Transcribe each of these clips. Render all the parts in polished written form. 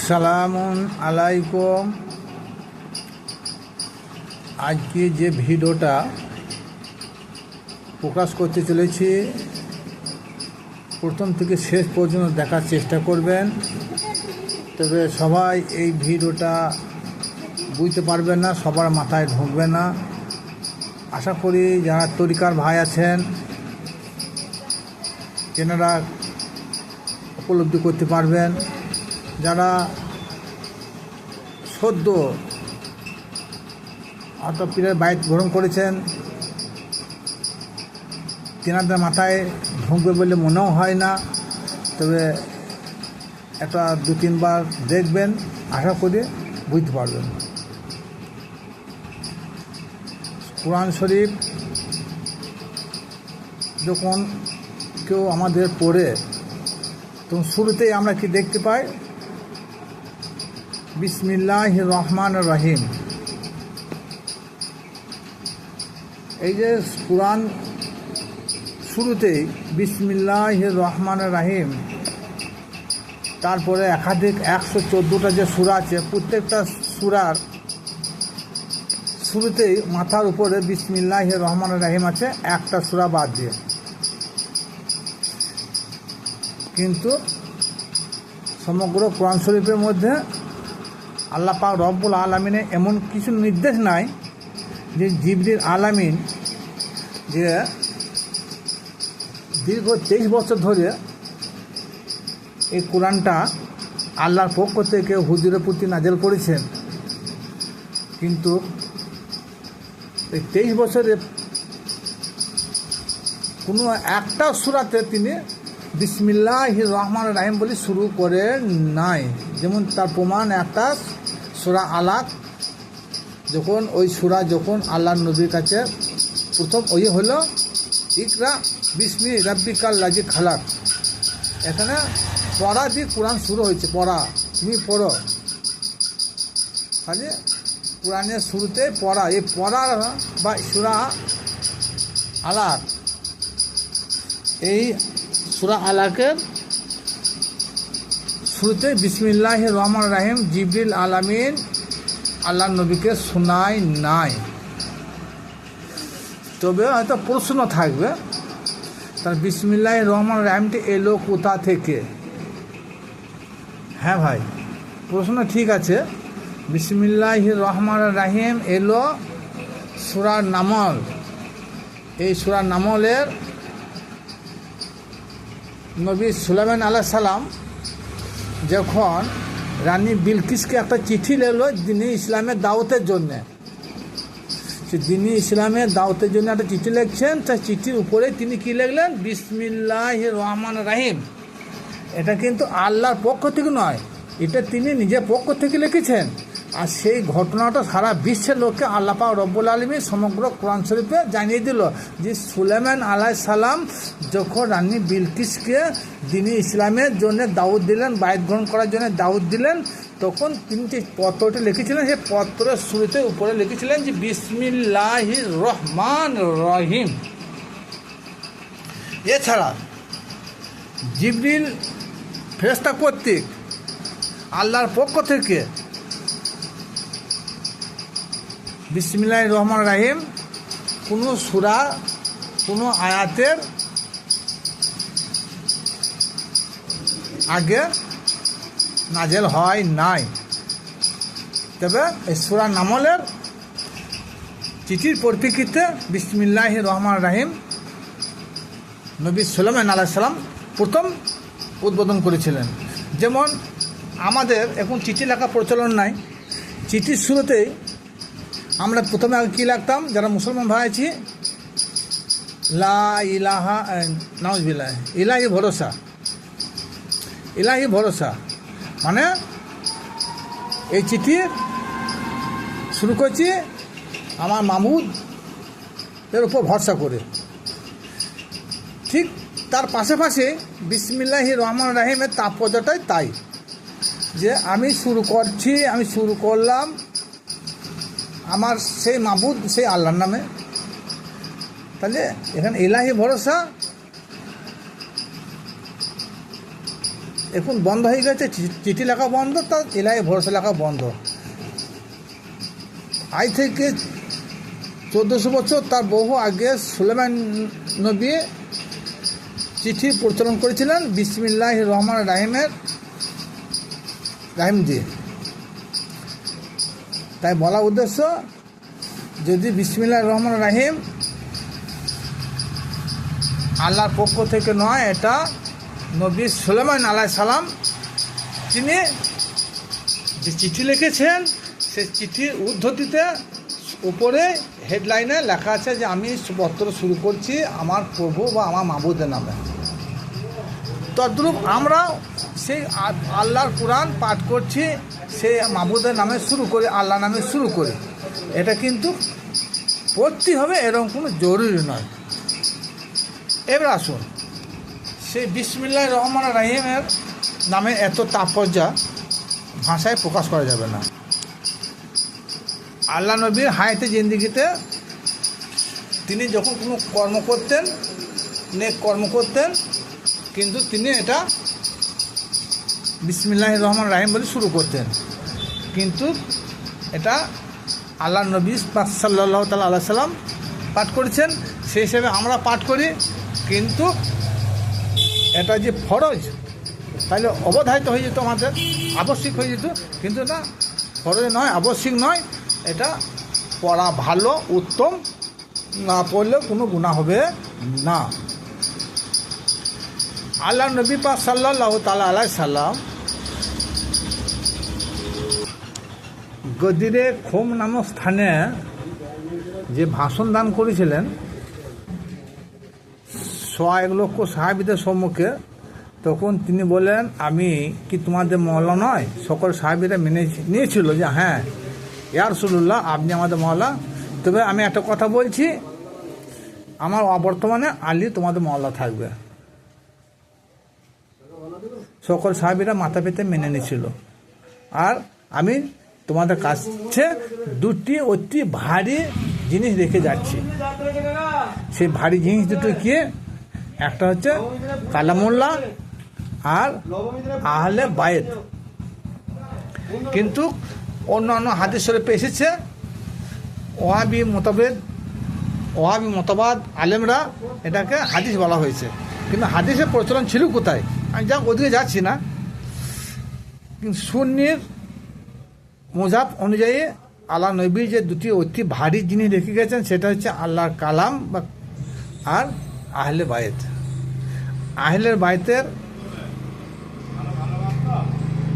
সালামুন আলাইকুম। আজকে যে ভিডিওটা প্রকাশ করতে চলেছি প্রথম থেকে শেষ পর্যন্ত দেখার চেষ্টা করবেন। তবে সবাই এই ভিডিওটা বুঝতে পারবেন না, সবার মাথায় ঢুকবে না। আশা করি যারা তরিকার ভাই আছেন তেনারা উপলব্ধি করতে পারবেন। যারা সদ্য অর্থাৎ পীরের বাইত গ্রহণ করেছেন তেনাদের মাথায় ঢুকবে বলে মনেও হয় না। তবে এটা 2-3 বার দেখবেন, আশা করি বুঝতে পারবেন। কোরআন শরীফ যখন কেউ আমাদের পড়ে তখন শুরুতেই আমরা কি দেখতে পাই? বিসমিল্লাহির রহমানির রহিম। এই যে কোরআন শুরুতেই বিসমিল্লাহির রহমানির রহিম, তারপরে একাধিক 114টা যে সূরা আছে, প্রত্যেকটা সূরার শুরুতেই মাথার উপরে বিসমিল্লাহির রহমানির রহিম আছে, একটা সূরা বাদ দিয়ে। কিন্তু সমগ্র কোরআন শরীফের মধ্যে আল্লাহ পাক রব্বুল আলামিনে এমন কিছু নির্দেশ নাই যে জিবরিল আলামিন যে দীর্ঘ 23 বছর ধরে এই কোরআনটা আল্লাহর পক্ষ থেকে হুজুরের প্রতি নাজেল করেছেন, কিন্তু এই 23 বছরে কোনো একটা সূরাতে তিনি বিসমিল্লাহির রহমানির রহিম বলে শুরু করে নাই। যেমন তার প্রমাণ একটা সূরা আলাক, যখন ওই সূরা যখন আল্লাহর নবীর কাছে প্রথম ওই হলো ইকরা বিসমি রাব্বিকাল লাযী খালাক, এখানে পড়া দিয়ে কোরআন শুরু হয়েছে। পড়া, তুমি পড়ো, খালি কোরআনের শুরুতে পড়া। এই পড়া বা সূরা আলাক, এই সূরা আলাকের শুরুতে বিসমিল্লাহির রহমানির রহিম জিবরিল আলামিন আল্লাহ নবীকে শোনায় নাই। তবে হয়তো প্রশ্ন থাকবে, তার বিসমিল্লাহির রহমানির রহিমটি এলো কোথা থেকে? হ্যাঁ ভাই, প্রশ্ন ঠিক আছে। বিসমিল্লাহির রহমানির রহিম এলো সূরা নামল। এই সূরা নামলের নবী সুলাইমান আলাইহিস সালাম যখন রানী বিলকিসকে একটা চিঠি লিখলো দ্বীনে ইসলামের দাওয়াতের জন্যে, সে দ্বীনে ইসলামের দাওয়াতের জন্য একটা চিঠি লিখছেন। তার চিঠির উপরে তিনি কী লিখলেন? বিসমিল্লাহির রহমানির রহিম। এটা কিন্তু আল্লাহর পক্ষ থেকে নয়, এটা তিনি নিজের পক্ষ থেকে লিখেছেন। আর সেই ঘটনাটা সারা বিশ্বের লোককে আল্লাহ পাক রব্বুল আলামিন সমগ্র কোরআন শরীফে জানিয়ে দিল যে সুলাইমান আলাইহিস সালাম যখন রানী বিলকিসকে দ্বীনে ইসলামের জন্য দাওয়াত দিলেন, বাইত গ্রহণ করার জন্য দাওয়াত দিলেন, তখন তিনি যে পত্রটি লিখেছিলেন সেই পত্রের শুরুতে উপরে লিখেছিলেন যে বিসমিল্লাহির রহমানির রহিম। এছাড়া জিবরিল ফেরেশতা কর্তৃক আল্লাহর পক্ষ থেকে বিসমিল্লাহির রহমানির রহিম কোনো সূরা, কোনো আয়াতের আগে নাজেল হয় নাই। তবে এই সূরা নামলের চিঠির পরিপ্রেক্ষিতে বিসমিল্লাহির রহমানির রহিম নবী সুলাইমান আলাইহিস সালাম প্রথম উদ্বোধন করেছিলেন। যেমন আমাদের এখন চিঠি লেখা প্রচলন নাই। চিঠির শুরুতেই আমরা প্রথমে আগে কী লিখতাম, যারা মুসলমান ভাই আছি, লা ইলাহা নাউজুবিল্লাহ, ইলাহি ভরসা। ইলাহি ভরসা মানে এই চিঠি শুরু করছি আমার মাবুদ এর উপর ভরসা করে। ঠিক তার পাশাপাশি বিসমিল্লাহির রহমানির রহিমের তাৎপর্যটাই তাই, যে আমি শুরু করলাম আমার সেই মাবুদ, সেই আল্লাহর নামে। তাহলে এখানে ইলাহি ভরসা এখন বন্ধ হয়ে গেছে, চিঠি লেখা বন্ধ, তার ইলাহি ভরসা লেখা বন্ধ। আজ থেকে 1400 বছর তার বহু আগে সুলাইমান নবী চিঠি প্রচলন করেছিলেন বিসমিল্লাহির রহমানির রাহিম দিয়ে। তাই বলা উদ্দেশ্য, যদি বিসমিল্লাহির রহমানির রাহিম আল্লাহর পক্ষ থেকে নয়, এটা নবী সুলাইমান আলাইহিস সালাম তিনি যে চিঠি লিখেছেন, সেই চিঠির উদ্ধৃতিতে উপরে হেডলাইনে লেখা আছে যে আমি পত্র শুরু করছি আমার প্রভু বা আমার মাবুদের নামে। তদ্রূপ আমরা সেই আল্লাহর কোরআন পাঠ করছি, সেই মাবুদের নামে শুরু করি, আল্লাহ নামে শুরু করি। এটা কিন্তু পড়তে হবে এরকম কোনো জরুরি নয়। এবার আসুন, সেই বিসমিল্লাহির রহমানির রাহিমের নামে এত তাৎপর্য ভাষায় প্রকাশ করা যাবে না। আল্লাহ নবীর হায়াতে জিন্দিগিতে তিনি যখন কোনো নেক কর্ম করতেন, কিন্তু তিনি এটা বিসমিল্লাহির রহমানির রাহিম বলে শুরু করতেন। কিন্তু এটা আল্লাহ নবী পাক সাল্লাল্লাহু তাআলা আলাইহি সাল্লাম পাঠ করেছেন, সেই হিসেবে আমরা পাঠ করি। কিন্তু এটা যে ফরজ, তাহলে অবধারিত হয়ে যেত, আমাদের আবশ্যিক হয়ে যেত। কিন্তু না, ফরজ নয়, আবশ্যিক নয়। এটা পড়া ভালো, উত্তম। না পড়লেও কোনো গুনাহ হবে না। আল্লাহ নবী পাক সাল্লাল্লাহু তাআলা আলাইহি সাল্লাম গদিরে খুম নামক স্থানে যে ভাষণ দান করেছিলেন 100 লক্ষ সাহাবীদের সম্মুখে, তখন তিনি বলেন, আমি কি তোমাদের মওলা নয়? সকল সাহাবীরা মেনে নিয়েছিল যে হ্যাঁ ইয়া রাসূলুল্লাহ, আপনি আমাদের মওলা। তবে আমি একটা কথা বলছি, আমার অবর্তমানে আলী তোমাদের মওলা থাকবে। সকল সাহাবীরা মাথা পেতে মেনে নিয়েছিল। আর আমি তোমাদের কাছে দুটি অতি ভারী জিনিস রেখে যাচ্ছি। সেই ভারী জিনিস দুটো কি? একটা হচ্ছে কালামুল্লাহ আর আহলে বাইত। কিন্তু অন্যান্য হাদিস শরীফে এসেছে ওয়াহাবি মতবাদ আলেমরা এটাকে হাদিস বলা হয়েছে। কিন্তু হাদিসের প্রচলন ছিল কোথায়? আমি ওদিকে যাচ্ছি না। কিন্তু সুন্নির মুজাব অনুযায়ী আল্লাহ নবী যে দুটি অতি ভারী জিনিস রেখে গেছেন, সেটা হচ্ছে আল্লাহর কালাম আর আহলে বাইত। আহলের বাইতের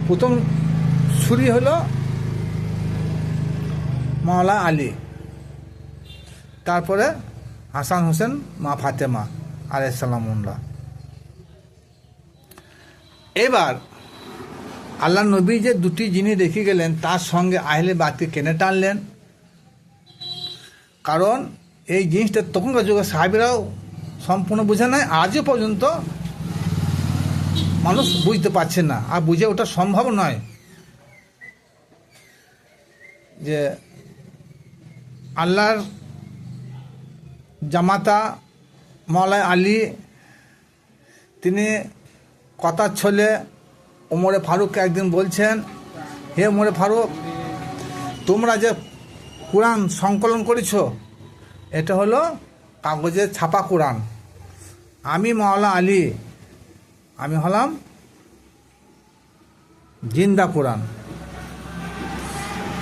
প্রথম ছুরি হলো মাওলা আলী, তারপরে হাসান হোসেন, মা ফাতেমা আলাইহিস সালামুল্লাহ। এবার আল্লাহ নবী যে দুটি জিনিস রেখে গেলেন, তার সঙ্গে আহলে বাইতকে কেনে টানলেন। কারণ এই জিনিসটা তখনকার যুগে সাহাবীরাও সম্পূর্ণ বুঝে নাই, আজও পর্যন্ত মানুষ বুঝতে পারছে না, আর বুঝে ওটা সম্ভব নয়। যে আল্লাহর জামাতা মাওলা আলী, তিনি কথার ছলে ওমরে ফারুককে একদিন বলছেন, হে ওমরে ফারুক, তোমরা যে কোরআন সংকলন করেছ, এটা হলো কাগজের ছাপা কোরআন। আমি মাওলা আলী, আমি হলাম জিন্দা কোরআন।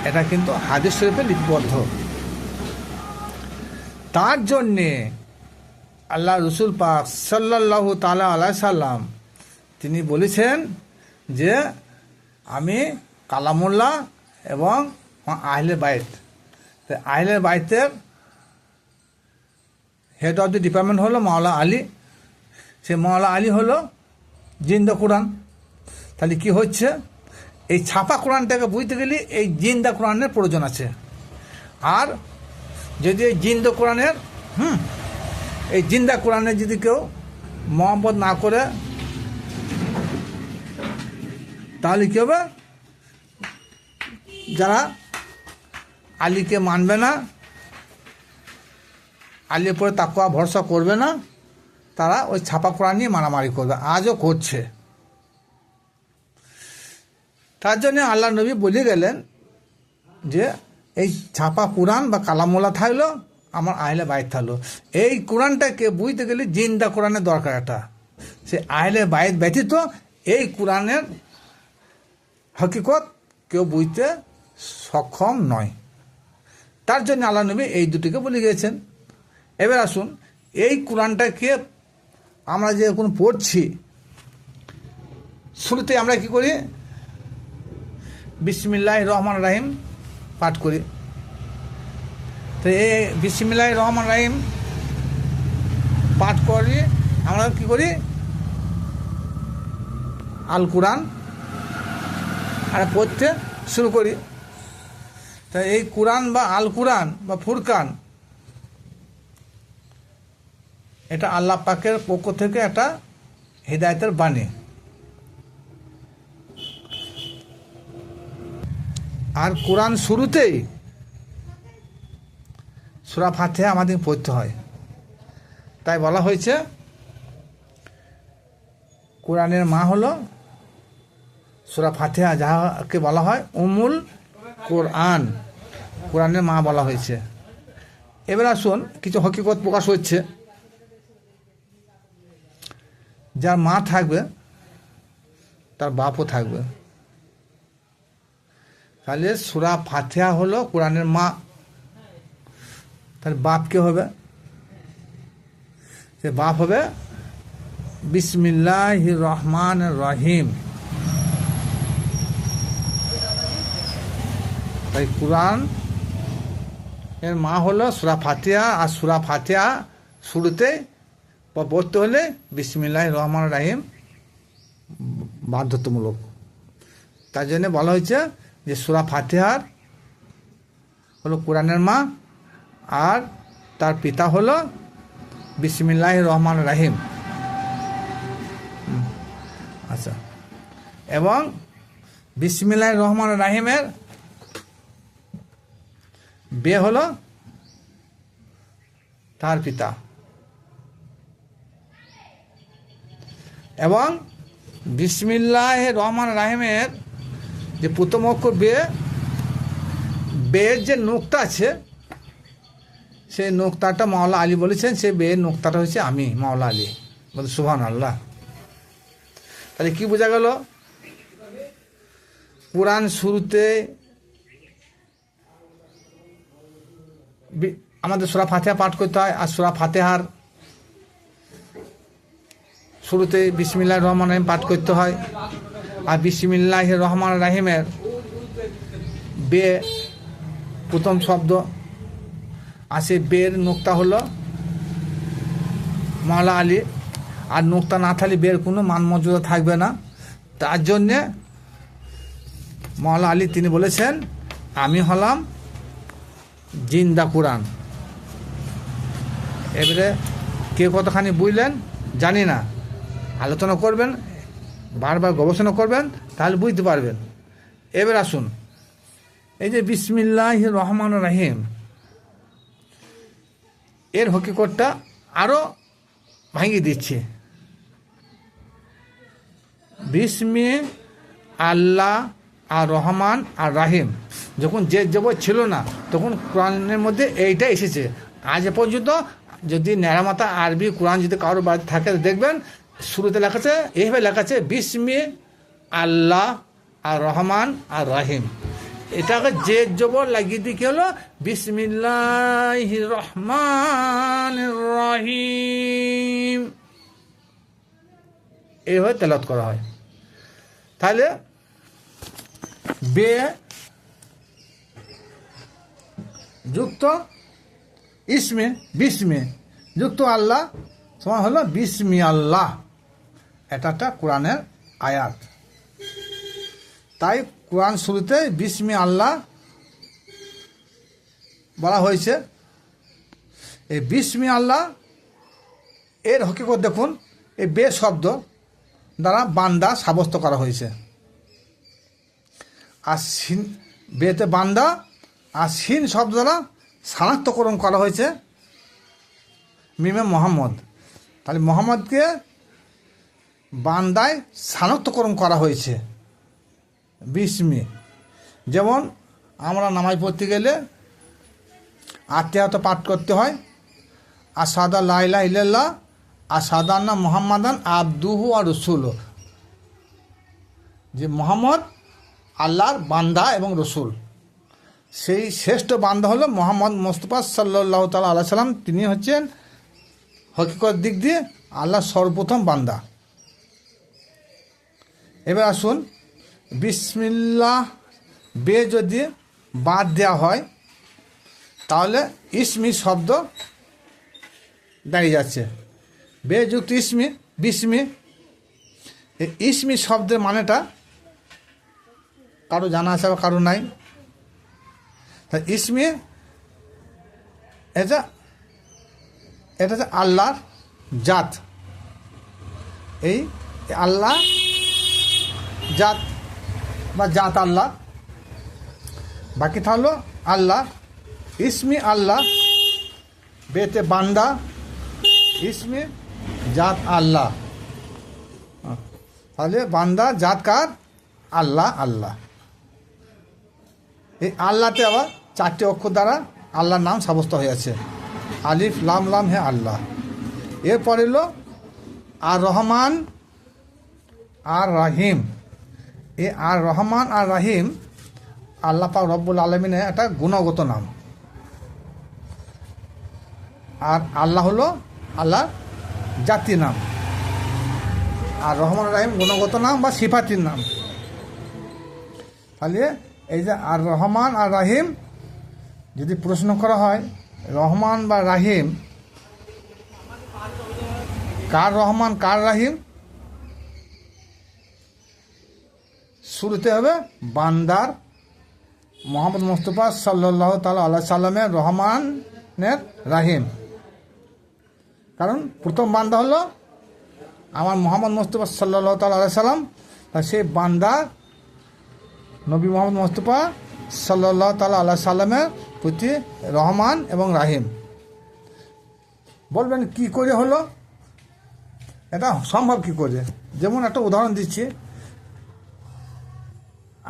এটা কিন্তু হাদিস শরীফে লিপিবদ্ধ। তার জন্যে আল্লাহ রসুল পাক সাল্লাল্লাহু তাআলা আলাইহি সাল্লাম তিনি বলেছেন যে আমি কালামুল্লাহ এবং আহলে বাইত। আহলে বাইতের হেড অফ দি ডিপার্টমেন্ট হলো মাওলা আলী। সে মাওলা আলী হলো জিন্দা কোরআন। তাহলে কি হচ্ছে, এই ছাপা কোরআনটাকে বুঝতে গেলে এই জিন্দা কোরআনের প্রয়োজন আছে। আর যদি এই জিন্দা কোরআনের এই জিন্দা কোরআনের যদি কেউ মহব্বত না করে, তাহলে কী হবে, যারা আলীকে মানবে না, আলীর উপরে তাকওয়া ভরসা করবে না, তারা ওই ছাপা কোরআন নিয়ে মারামারি করবে, আজও করছে। তার জন্য আল্লাহ নবী বলে গেলেন যে এই ছাপা কোরআন বা কালামোলা থাকলো, আমার আহলে বাইত থাকলো। এই কোরআনটাকে বুঝতে গেলে জিন্দা কোরআনের দরকার একটা। সে আহলে বাইত ব্যতীত এই কোরআনের হকিকত কেউ বুঝতে সক্ষম নয়। তার জন্য আল্লাহ নবী এই দুটিকে বলে গিয়েছেন। এবার আসুন, এই কোরআনটাকে আমরা যে এখন পড়ছি, শুরুতে আমরা কি করি? বিসমিল্লাহির রহমানির রহিম পাঠ করি। তো এই বিসমিল্লাহির রহমানির রহিম পাঠ করি আমরা কি করি? আল কোরআন আর পড়তে শুরু করি। তা এই কোরআন বা আল কোরআন বা ফুরকান, এটা আল্লাহ পাকের পক্ষ থেকে একটা হিদায়াতের বাণী। আর কোরআন শুরুতেই সূরা ফাতিহা আমাদের পড়তে হয়। তাই বলা হয়েছে কোরআনের মা হলো সূরা ফাতিহা, যাকে বলা হয় উম্মুল কোরআন, কোরআনের মা বলা হয়েছে। এবার আসুন, কিছু হকিকত প্রকাশ হচ্ছে। যার মা থাকবে তার বাপও থাকবে। তাহলে সূরা ফাতিহা হলো কোরআনের মা, তার বাপ কে হবে? সে বাপ হবে বিসমিল্লাহির রহমানির রহিম। তাই কোরআন এর মা হলো সূরা ফাতিহা। আর সূরা ফাতিহা শুরুতে পড়তে হলে বিসমিল্লাহির রহমানির রহিম বাধ্যতামূলক। তার জন্য বলা হয়েছে যে সূরা ফাতিহার হলো কোরআনের মা, আর তার পিতা হলো বিসমিল্লাহির রহমানির রহিম। আচ্ছা, এবং বিসমিল্লাহির রহমানির রহিমের বে হলো তার পিতা, এবং বিসমিল্লাহির রহমানির রহিমের যে প্রথম অক্ষর বের যে নোক্তা আছে, সেই নোক্তাটা মাওলা আলী বলেছেন, সেই বের নোক্তাটা হচ্ছে আমি, মাওলা আলী। বলে সুবহানাল্লাহ। তাহলে কি বোঝা গেল? কোরআন শুরুতে আমাদের সূরা ফাতিহা পাঠ করতে হয়, আর সূরা ফাতিহার শুরুতে বিসমিল্লাহির রহমানির রহিম পাঠ করতে হয়। আর বিসমিল্লাহির রহমানির রহিমের বে প্রথম শব্দ, আর সেই বের নোক্তা হলো মাওলা আলী। আর নোক্তা না থাকলে বের কোনো মান মর্যাদা থাকবে না। তার জন্যে মাওলা আলী তিনি বলেছেন আমি হলাম জিন্দা কোরআন। এবারে কে কতখানি বুঝলেন জানি না, আলোচনা করবেন, বারবার গবেষণা করবেন, তাহলে বুঝতে পারবেন। এবার আসুন, এই যে বিসমিল্লাহির রহমানির রহিম, এর হকিকতটা আরও ভাঙিয়ে দিচ্ছে। বিসমি আল্লাহ আর রহমান আর রাহিম, যখন যে জবর ছিল না তখন কোরআনের মধ্যে এইটা এসেছে। আজ পর্যন্ত যদি ন্যাড়ামাতা আরবি কোরআন যদি কারোর বাড়িতে থাকে দেখবেন শুরুতে লেখা আছে, এইভাবে লেখা আছে বিসমি আল্লাহ আর রহমান আর রাহিম। এটাকে যে জবর লাগিয়ে দিয়ে কি হলো বিসমিল্লাহির রহমানির রহিম, এইভাবে তেলাওয়াত করা হয়। তাহলে বে যুক্ত ইসমে বিসমে যুক্ত আল্লাহ সমান হলো বিসমি আল্লাহ। এটা একটা কোরআনের আয়াত। তাই কোরআন শুরুতে বিসমি আল্লাহ বলা হয়েছে। এই বিসমি আল্লাহ এর হকিকত দেখুন, এই বে শব্দ দ্বারা বান্দা সাব্যস্ত করা হয়েছে। আর সিন বেতে বান্দা, আর সিন শব্দ দ্বারা শনাক্তকরণ করা হয়েছে মিমে মোহাম্মদ। তাহলে মোহাম্মদকে বান্দায় শনাক্তকরণ করা হয়েছে। বিস্মি। যেমন আমরা নামাজ পড়তে গেলে আত্মীয়তা পাঠ করতে হয়, আশহাদু লা ইলাহা ইল্লাল্লাহ আশহাদু আন্না মুহাম্মাদান আবদুহু ওয়া রাসূলুহু, যে মুহাম্মদ আল্লাহর বান্দা এবং রসুল। সেই শ্রেষ্ঠ বান্দা হলো মোহাম্মদ মুস্তাফা সাল্লাল্লাহু তাআলা আলাইহি সাল্লাম। তিনি হচ্ছেন হকিকত দিক দিয়ে আল্লাহর সর্বপ্রথম বান্দা। এবার আসুন, বিসমিল্লাহ বে যদি বাদ দেওয়া হয় তাহলে ইসমি শব্দ দাঁড়িয়ে যাচ্ছে। বে যুক্ত ইসমি, বিসমি। এই ইসমি শব্দের মানেটা কারো জানা আছে বা কারো নাই। তা ইসমি এটা হচ্ছে আল্লাহর জাত। এই আল্লাহ জাত বা জাত আল্লাহ, বাকি থাকলো আল্লাহ। ইসমি আল্লাহ, বেতে বান্দা, ইসমি জাত আল্লাহ। তাহলে বান্দা জাত কার? আল্লাহ। আল্লাহ, এই আল্লাহতে আবার 4টি অক্ষর দ্বারা আল্লাহর নাম সাব্যস্ত হয়েছে, আলিফ লাম লাম হে আল্লাহ। এরপর এলো আর রহমান আর রাহিম। এই আর রহমান আর রাহিম আল্লাহ পাক রব্বুল আলামিনের একটা গুণগত নাম। আর আল্লাহ হলো আল্লাহ জাতীয় নাম, আর রহমান রাহিম গুণগত নাম বা সিফাতির নাম। তাহলে এই যে আর রহমান আর রাহিম, যদি প্রশ্ন করা হয় রহমান বা রাহিম কার রহমান কার রাহিম, শুরুতে হবে বান্দার মোহাম্মদ মুস্তাফা সাল্লাল্লাহু তাআলা আলাইহি সাল্লামের রহমানের রাহিম। কারণ প্রথম বান্দা হলো আমার মোহাম্মদ মুস্তাফা সাল্লাল্লাহু তাআলা আলাইহি সাল্লাম। তা সেই বান্দা নবী মোহাম্মদ মুস্তাফা সাল্লাল্লাহু তাআলা আলাইহি সাল্লামের প্রতি রহমান এবং রাহিম। বলবেন কি করে হলো, এটা সম্ভব কি করে? যেমন একটা উদাহরণ দিচ্ছি,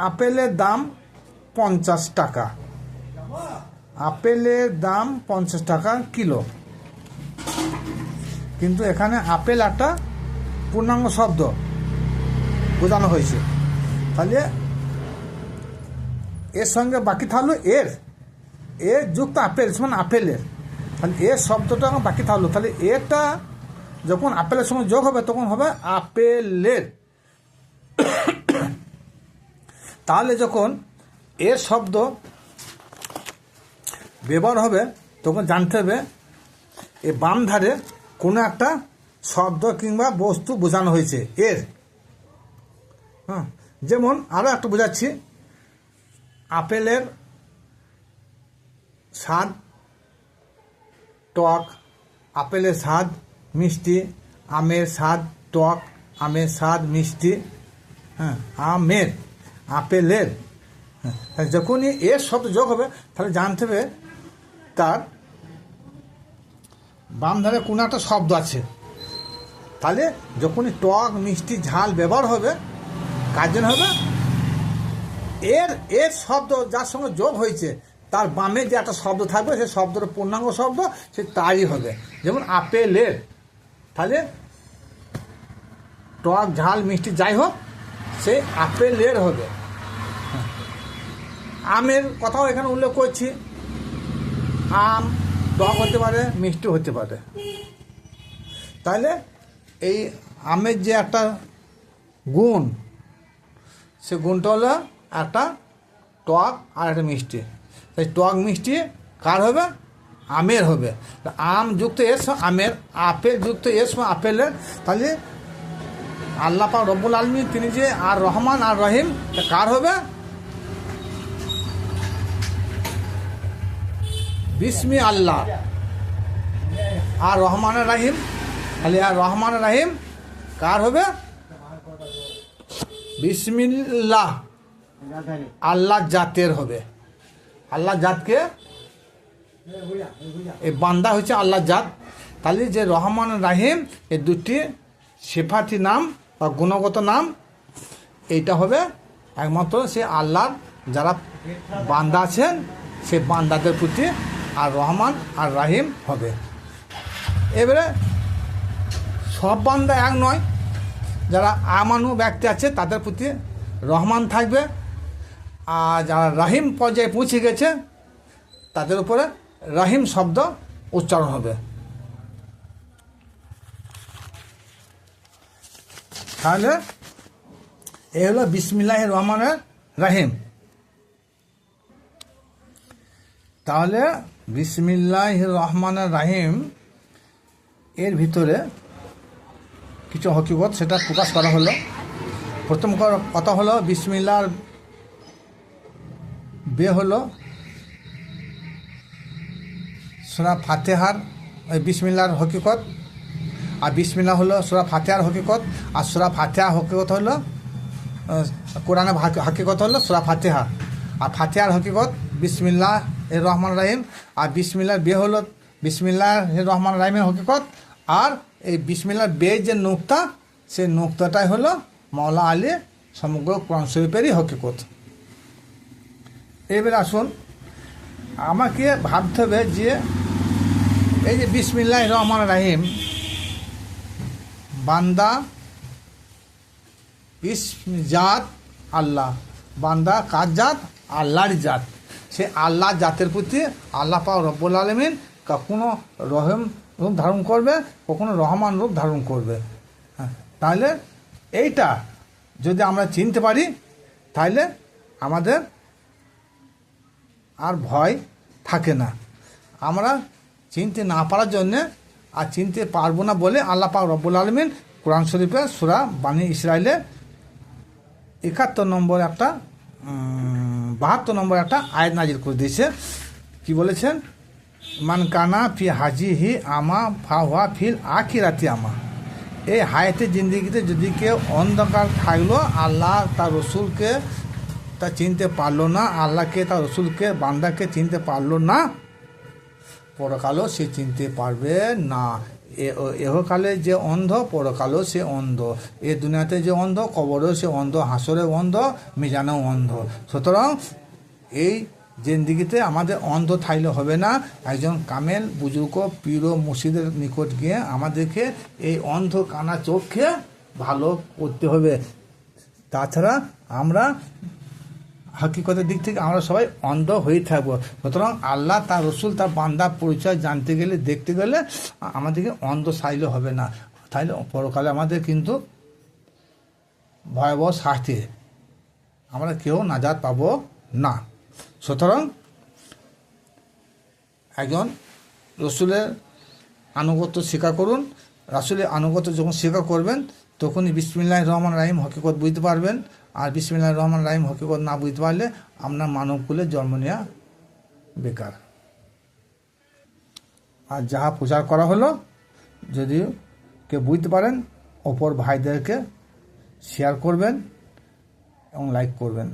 আপেলের দাম 50 টাকা, আপেলের দাম 50 টাকা কিলো। কিন্তু এখানে আপেল একটা পূর্ণাঙ্গ শব্দ বোঝানো হয়েছে। তাহলে এর সঙ্গে বাকি থাকলো এর যুক্ত আপেল সমান আপেলের। তাহলে এর শব্দটা বাকি থাকলো। তাহলে এটা যখন আপেলের সঙ্গে যোগ হবে তখন হবে আপেলের। তাহলে যখন এর শব্দ ব্যবহার হবে তখন জানতে হবে এ বাম ধারে কোনো একটা শব্দ কিংবা বস্তু বোঝানো হয়েছে এর। হ্যাঁ, যেমন আরও একটু বোঝাচ্ছি, আপেলের স্বাদ টক, আপেলের স্বাদ মিষ্টি, আমের স্বাদ টক, আমের স্বাদ মিষ্টি। হ্যাঁ, আমের আপেলের। হ্যাঁ, যখনই এর শব্দ যোগ হবে তাহলে জানতে হবে তার বাম ধারে কোনো একটা শব্দ আছে। তাহলে যখনই টক মিষ্টি ঝাল ব্যবহার হবে কার জন্য হবে? এর শব্দ যার সঙ্গে যোগ হয়েছে তার বামে যে একটা শব্দ থাকবে সেই শব্দটা পূর্ণাঙ্গ শব্দ, সে তারই হবে। যেমন আপেলের, তাহলে টক ঝাল মিষ্টি যাই হোক সে আপেলের হবে। আমের কথাও এখানে উল্লেখ করছি, আম টক হতে পারে মিষ্টি হতে পারে। তাহলে এই আমের যে একটা গুণ, সে গুণটা হলো একটা টক আর একটা মিষ্টি। তাই টক মিষ্টি কার হবে? আমের হবে। আম যুক্ত এর আমের, আপেল যুক্ত এর আপেলের। তাহলে আল্লাহ পাক রব্বুল আলামিন তিনি যে আর রহমান আর রহিম, কার হবে? বিস্মি আল্লাহ আর রহমান রাহিম। তাহলে আর রহমান রাহিম কার হবে? বিসমিল্লাহ আল্লাহ জাতের হবে। আল্লাহ জাতকে এই বান্দা হচ্ছে আল্লাহ জাত। তাহলে যে রহমান রাহিম এই দুটি সিফাতি নাম বা গুণগত নাম, এইটা হবে একমাত্র সে আল্লাহর যারা বান্দা আছেন সে বান্দাদের প্রতি আর রহমান আর রাহিম হবে। এবারে সব বান্দা এক নয়, যারা আমানু ব্যক্তি আছে তাদের প্রতি রহমান থাকবে, আর যারা রাহিম পর্যায়ে পৌঁছে গেছে তাদের উপরে রাহিম শব্দ উচ্চারণ হবে। তাহলে এ হলো বিসমিল্লাহির রহমানির রাহিম। তাহলে বিসমিল্লাহির রহমানির রাহিম এর ভিতরে কিছু হকিকত সেটা প্রকাশ করা হলো। প্রথম কথা হলো বিসমিল্লাহর বে হলো সূরা ফাতিহার বিসমিল্লাহর হকিকত, আর বিসমিল্লাহ হলো সূরা ফাতিহার হকিকত, আর সূরা ফাতিহা হকিকত হলো কোরআনের হকিকত হলো সূরা ফাতিহা, আর ফাতিহার হকিকত বিসমিল্লাহ এর রহমান রাহিম, আর বিসমিল্লাহর বে হলো বিসমিল্লাহ এর রহমান রাহিমের হকিকত, আর এই বিসমিল্লাহর বে যে নুক্তা সেই নুক্তাটাই হলো মাওলা আলী সমগ্র কোরআন শরীফেরই হকিকত। এবার আসুন, আমাকে ভাবতে হবে যে এই যে বিসমিল্লাহির রহমানির রাহিম, বান্দা জাত আল্লাহ, বান্দা কার জাত? আল্লাহর জাত। সে আল্লাহ জাতের প্রতি আল্লাহ পাক রব্বুল আলামিন কখনো রহিম রূপ ধারণ করবে, কখনো রহমান রূপ ধারণ করবে। হ্যাঁ, তাহলে এইটা যদি আমরা চিনতে পারি তাহলে আমাদের আর ভয় থাকে না। আমরা চিনতে না পারার জন্যে আর চিনতে পারবো না বলে আল্লাহ পাক রব্বুল আলামিন কোরআন শরীফে সূরা বানী ইসরাইলে 71 নম্বর একটা 72 নম্বর একটা আয়াত নাজিল করে দিয়েছে। কি বলেছেন? মান কানা ফি হাজিহি আমা ফাওয়া ফিল আখিরাতি আমা। এই হায়াতের জিন্দিগিতে যদি কেউ অন্ধকার থাকলো, আল্লাহ তার রসুলকে তা চিনতে পারলো না, আল্লাহকে তার রসুলকে বান্দাকে চিনতে পারলো না, পরকালও সে চিনতে পারবে না। এহকালে যে অন্ধ পরকালও সে অন্ধ, এ দুনিয়াতে যে অন্ধ কবরেও সে অন্ধ, হাসরেও অন্ধ, মিজানেও অন্ধ। সুতরাং এই জিন্দিগিতে আমাদের অন্ধ থাকলে হবে না। একজন কামেল বুজুর্গ পীর ও মুর্শিদের নিকট গিয়ে আমাদেরকে এই অন্ধ কানা চোখকে ভালো করতে হবে। তাছাড়া আমরা হাকিকতের দিক থেকে আমরা সবাই অন্ধ হয়ে থাকবো। সুতরাং আল্লাহ তার রসুল তার বান্দা পরিচয় জানতে গেলে দেখতে গেলে আমাদেরকে অন্ধ সাইলে হবে না, তাইলে পরকালে আমাদের কিন্তু ভয়াবহ শাস্তি, আমরা কেউ নাজাত পাবো না। সুতরাং একজন রসুলের আনুগত্য স্বীকার করুন। রাসূলের আনুগত্য যখন স্বীকার করবেন তখনই বিসমিল্লাহির রহমানির রাহিম হকিকত বুঝতে পারবেন। আর বিসমিল্লাহির রহমানির রাহিম হকিকত না বুঝতে পারলে আপনার মানবকুলে জন্ম নেওয়া বেকার। আর যাহা প্রচার করা হলো যদি কেউ বুঝতে পারেন অপর ভাইদেরকে শেয়ার করবেন এবং লাইক করবেন।